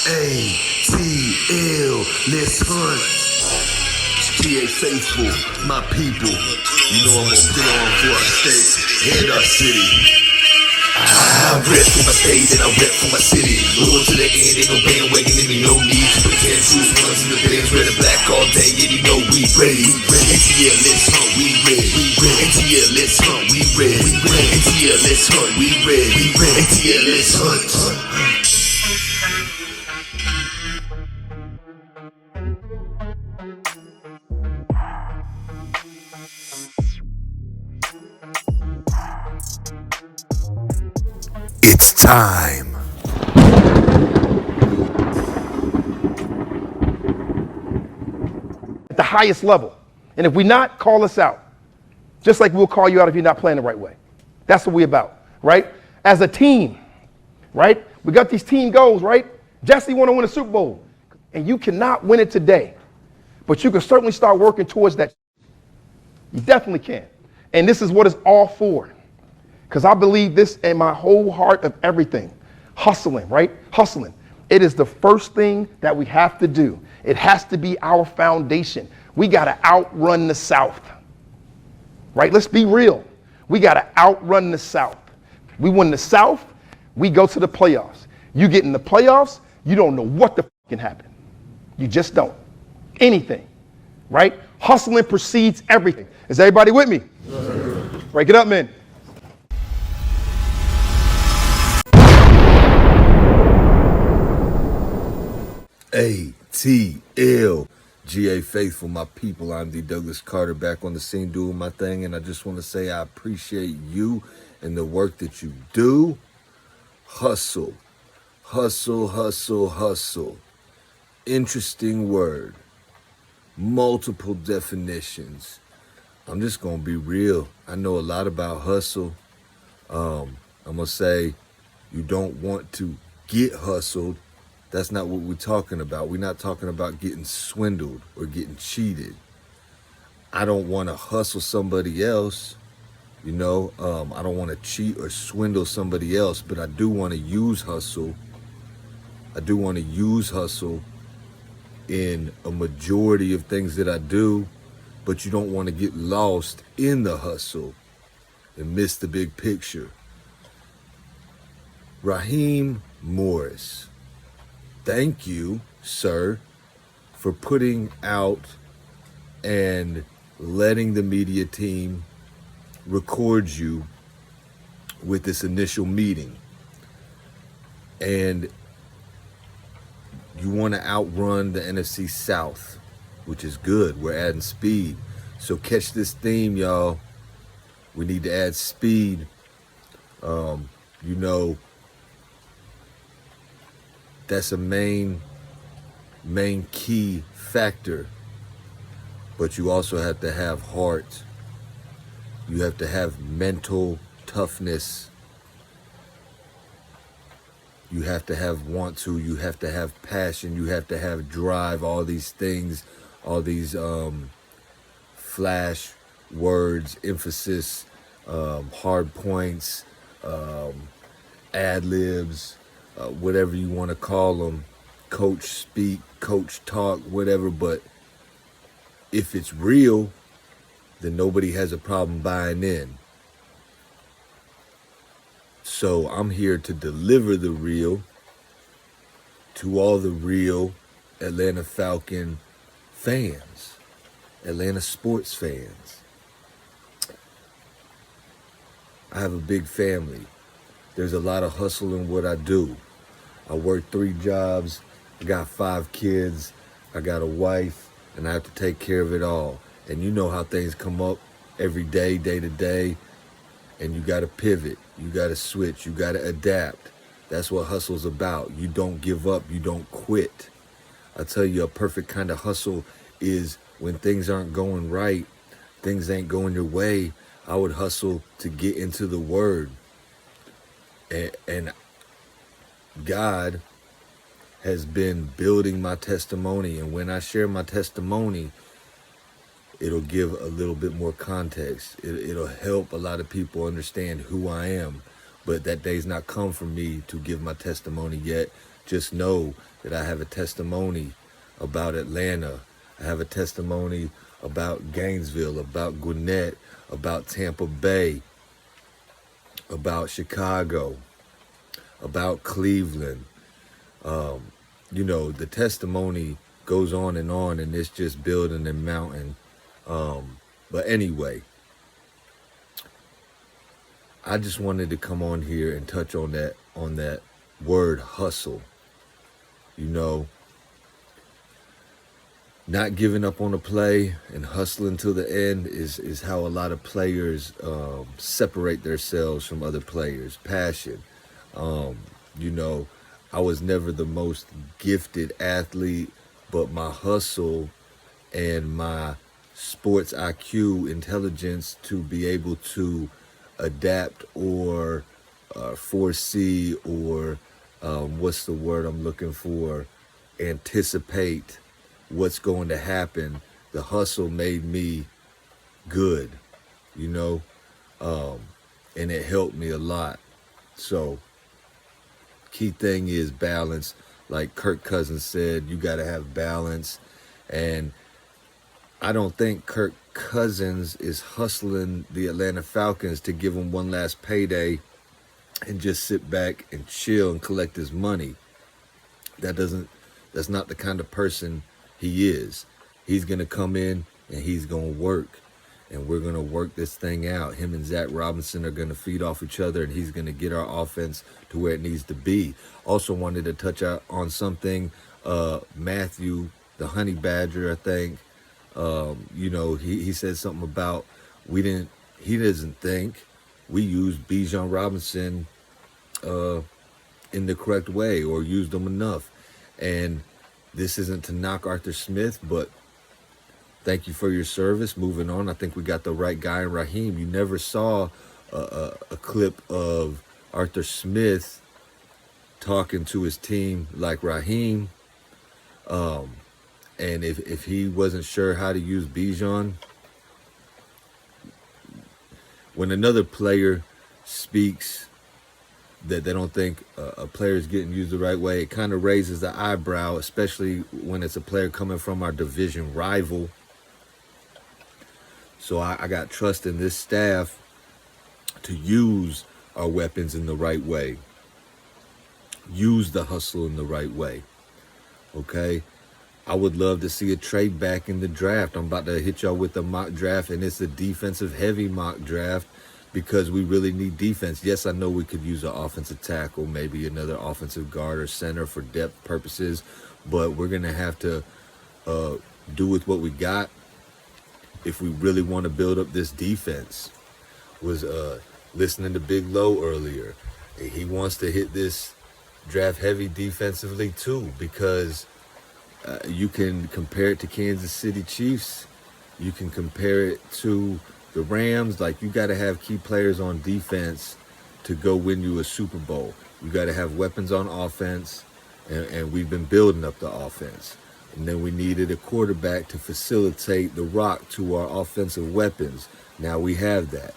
ATL, let's hunt. GA faithful, my people. You know I'm gonna put on for our state and our city. I rep for my state and I rep for my city. Going to the end, ain't no bandwagon in me, no need to pretend. Choose ones in the bands, red and black all day, and you know we ready. ATL, let's hunt, we ready. ATL, let's hunt, we ready. ATL, let's hunt, we ready. ATL, let's hunt. It's time. At the highest level. And if we not, call us out. Just like we'll call you out if you're not playing the right way. That's what we're about, right? As a team, right? We got these team goals, right? Jesse want to win a Super Bowl. And you cannot win it today. But you can certainly start working towards that. You definitely can. And this is what it's all for. Because I believe this in my whole heart of everything. Hustling, right? Hustling. It is the first thing that we have to do. It has to be our foundation. We got to outrun the South. Right? Let's be real. We got to outrun the South. We win the South, we go to the playoffs. You get in the playoffs, you don't know what the can happen. You just don't. Anything. Right? Hustling precedes everything. Is everybody with me? Break it up, man. ATL.GA faithful, my people. I'm D. Douglas Carter, back on the scene doing my thing, and I just want to say I appreciate you and the work that you do. Hustle, hustle, hustle, hustle. Interesting word. Multiple definitions. I'm just gonna be real. I know a lot about hustle. I'm gonna say you don't want to get hustled. That's not what we're talking about. We're not talking about getting swindled or getting cheated. I don't want to hustle somebody else. You know, I don't want to cheat or swindle somebody else, but I do want to use hustle. I do want to use hustle in a majority of things that I do, but you don't want to get lost in the hustle and miss the big picture. Raheem Morris. Thank you, sir, for putting out and letting the media team record you with this initial meeting. And you want to outrun the NFC South, which is good. We're adding speed. So catch this theme, y'all. We need to add speed. You know, that's a main key factor. But you also have to have heart. You have to have mental toughness. You have to have want to. You have to have passion. You have to have drive. All these things, all these flash words, emphasis, hard points, ad libs, whatever you want to call them, coach speak, coach talk, whatever. But if it's real, then nobody has a problem buying in. So I'm here to deliver the real to all the real Atlanta Falcon fans, Atlanta sports fans. I have a big family. There's a lot of hustle in what I do. I work 3 jobs. I got 5 kids. I got a wife, and I have to take care of it all. And you know how things come up every day, day to day, and you got to pivot. You got to switch. You got to adapt. That's what hustle's about. You don't give up. You don't quit. I tell you, a perfect kind of hustle is when things aren't going right, things ain't going your way. I would hustle to get into the word. And God has been building my testimony. And when I share my testimony, it'll give a little bit more context. It'll help a lot of people understand who I am. But that day's not come for me to give my testimony yet. just know that I have a testimony about Atlanta. I have a testimony about Gainesville, about Gwinnett, about Tampa Bay, about Chicago, about Cleveland. The testimony goes on, and it's just building and mounting. But anyway, I just wanted to come on here and touch on that word hustle. Not giving up on a play and hustling to the end is how a lot of players separate themselves from other players. Passion. I was never the most gifted athlete, but my hustle and my sports IQ intelligence to be able to adapt or foresee or what's the word I'm looking for, anticipate what's going to happen. The hustle made me good, and it helped me a lot. So key thing is balance. Like Kirk Cousins said, you got to have balance. And I don't think Kirk Cousins is hustling the Atlanta Falcons to give him one last payday and just sit back and chill and collect his money. That's not the kind of person he is. He's going to come in and he's going to work. And we're going to work this thing out. Him and Zach Robinson are going to feed off each other, and he's going to get our offense to where it needs to be. Also wanted to touch on something. Matthew, the Honey Badger, I think, he said something about he doesn't think we used Bijan Robinson in the correct way or used them enough. And this isn't to knock Arthur Smith, but thank you for your service. Moving on, I think we got the right guy in Raheem. You never saw a clip of Arthur Smith talking to his team like Raheem. And if he wasn't sure how to use Bijan, when another player speaks that they don't think a player is getting used the right way, it kind of raises the eyebrow, especially when it's a player coming from our division rival. So I got trust in this staff to use our weapons in the right way. Use the hustle in the right way. Okay? I would love to see a trade back in the draft. I'm about to hit y'all with a mock draft, and it's a defensive heavy mock draft because we really need defense. Yes, I know we could use an offensive tackle, maybe another offensive guard or center for depth purposes, but we're going to have to do with what we got if we really want to build up this defense. Was listening to Big Low earlier. He wants to hit this draft heavy defensively too, because you can compare it to Kansas City Chiefs. You can compare it to the Rams. Like, you got to have key players on defense to go win you a Super Bowl. You got to have weapons on offense, and we've been building up the offense. And then we needed a quarterback to facilitate the rock to our offensive weapons. Now we have that.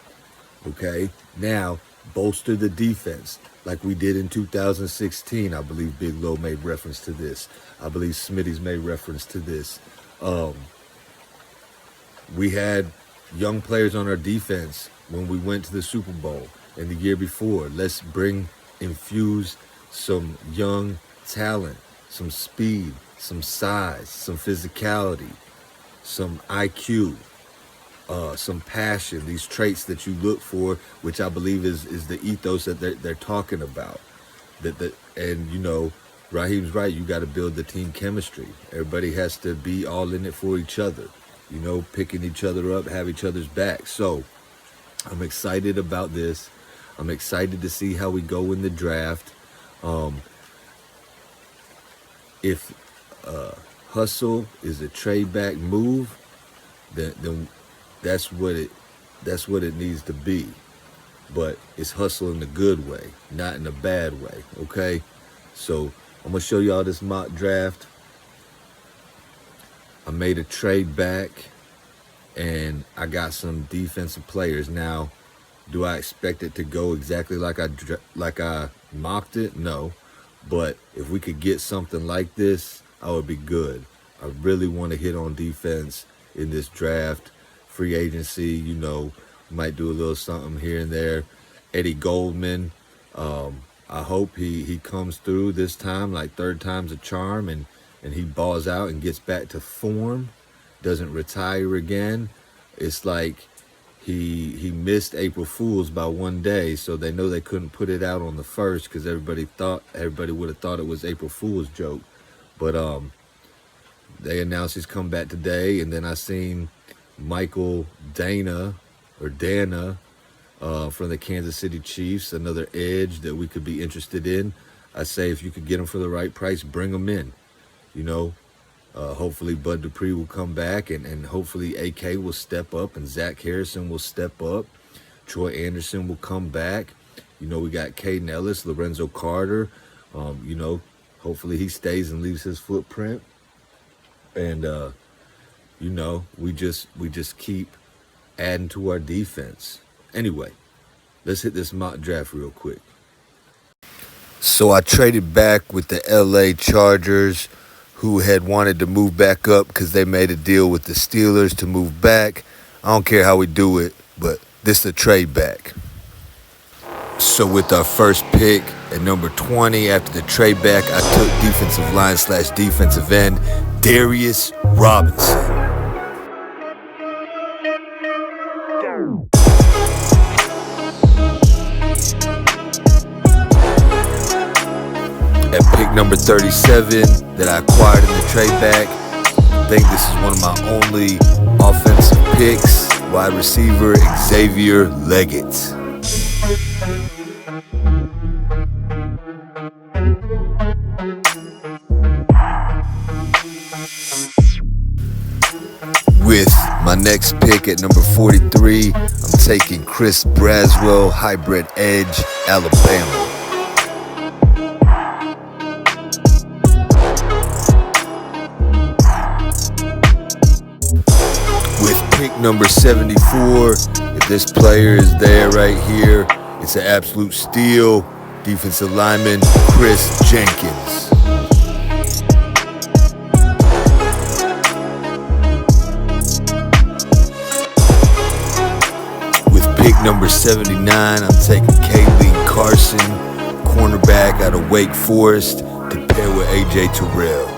Okay? Now, bolster the defense like we did in 2016. I believe Big Low made reference to this. I believe Smitty's made reference to this. We had young players on our defense when we went to the Super Bowl and the year before. Let's infuse some young talent, some speed, some size, some physicality, some IQ, some passion, these traits that you look for, which I believe is the ethos that they're talking about. And Raheem's right. You got to build the team chemistry. Everybody has to be all in it for each other, picking each other up, have each other's back. So I'm excited about this. I'm excited to see how we go in the draft. If hustle is a trade back move, then that's what it needs to be. But it's hustle in a good way, not in a bad way. Okay, so I'm gonna show y'all this mock draft. I made a trade back, and I got some defensive players. Now, do I expect it to go exactly like I mocked it? No, But if we could get something like this, I would be good. I really want to hit on defense in this draft. Free agency, you know, might do a little something here and there. Eddie Goldman, I hope he comes through this time, like third time's a charm, and he balls out and gets back to form, doesn't retire again. It's like he missed April Fool's by one day, so they know they couldn't put it out on the first because everybody would have thought it was April Fool's joke. But they announced he's come back today, and then I seen Michael Dana from the Kansas City Chiefs, another edge that we could be interested in. I say if you could get him for the right price, bring him in. You know, hopefully Bud Dupree will come back, and hopefully AK will step up, and Zach Harrison will step up. Troy Anderson will come back. You know, we got Caden Ellis, Lorenzo Carter. You know, hopefully he stays and leaves his footprint. And you know, we just keep adding to our defense. Anyway, let's hit this mock draft real quick. So I traded back with the LA Chargers, who had wanted to move back up because they made a deal with the Steelers to move back. I don't care how we do it, but this is a trade back. So with our first pick at number 20, after the trade back, I took defensive line / defensive end, Darius Robinson. At pick number 37 that I acquired in the trade back, I think this is one of my only offensive picks, wide receiver Xavier Leggett. With my next pick at number 43, I'm taking Chris Braswell, hybrid edge, Alabama. Pick number 74, if this player is there right here, it's an absolute steal. Defensive lineman Chris Jenkins. With pick number 79, I'm taking Kayleen Carson, cornerback out of Wake Forest, to pair with AJ Terrell.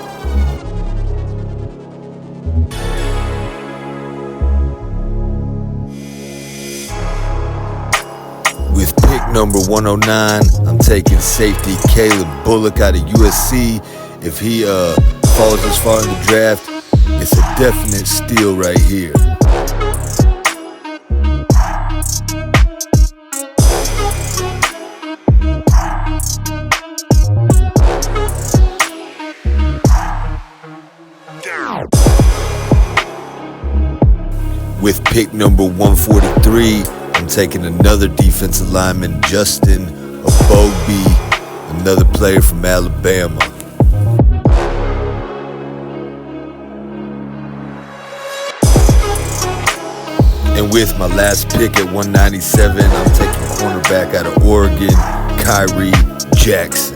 With pick number 109, I'm taking safety Caleb Bullock out of USC. If he falls this far in the draft, it's a definite steal right here. With pick number 143, I'm taking another defensive lineman, Justin Obogbe, another player from Alabama. And with my last pick at 197, I'm taking cornerback out of Oregon, Kyrie Jackson.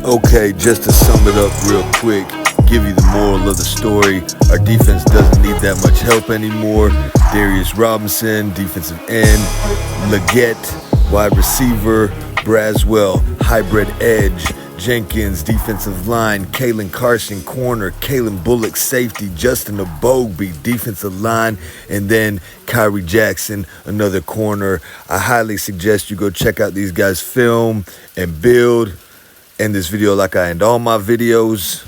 Okay, just to sum it up real quick, give you the moral of the story. Our defense doesn't need that much help anymore. Darius Robinson, defensive end. Leggett, wide receiver. Braswell, hybrid edge. Jenkins, defensive line. Kalen Carson, corner. Kalen Bullock, safety. Justin Obogbe, defensive line. And then Kyrie Jackson, another corner. I highly suggest you go check out these guys' film and build. End this video like I end all my videos.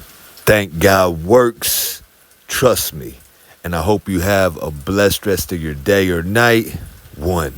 Thank God works. Trust me. And I hope you have a blessed rest of your day or night. 1.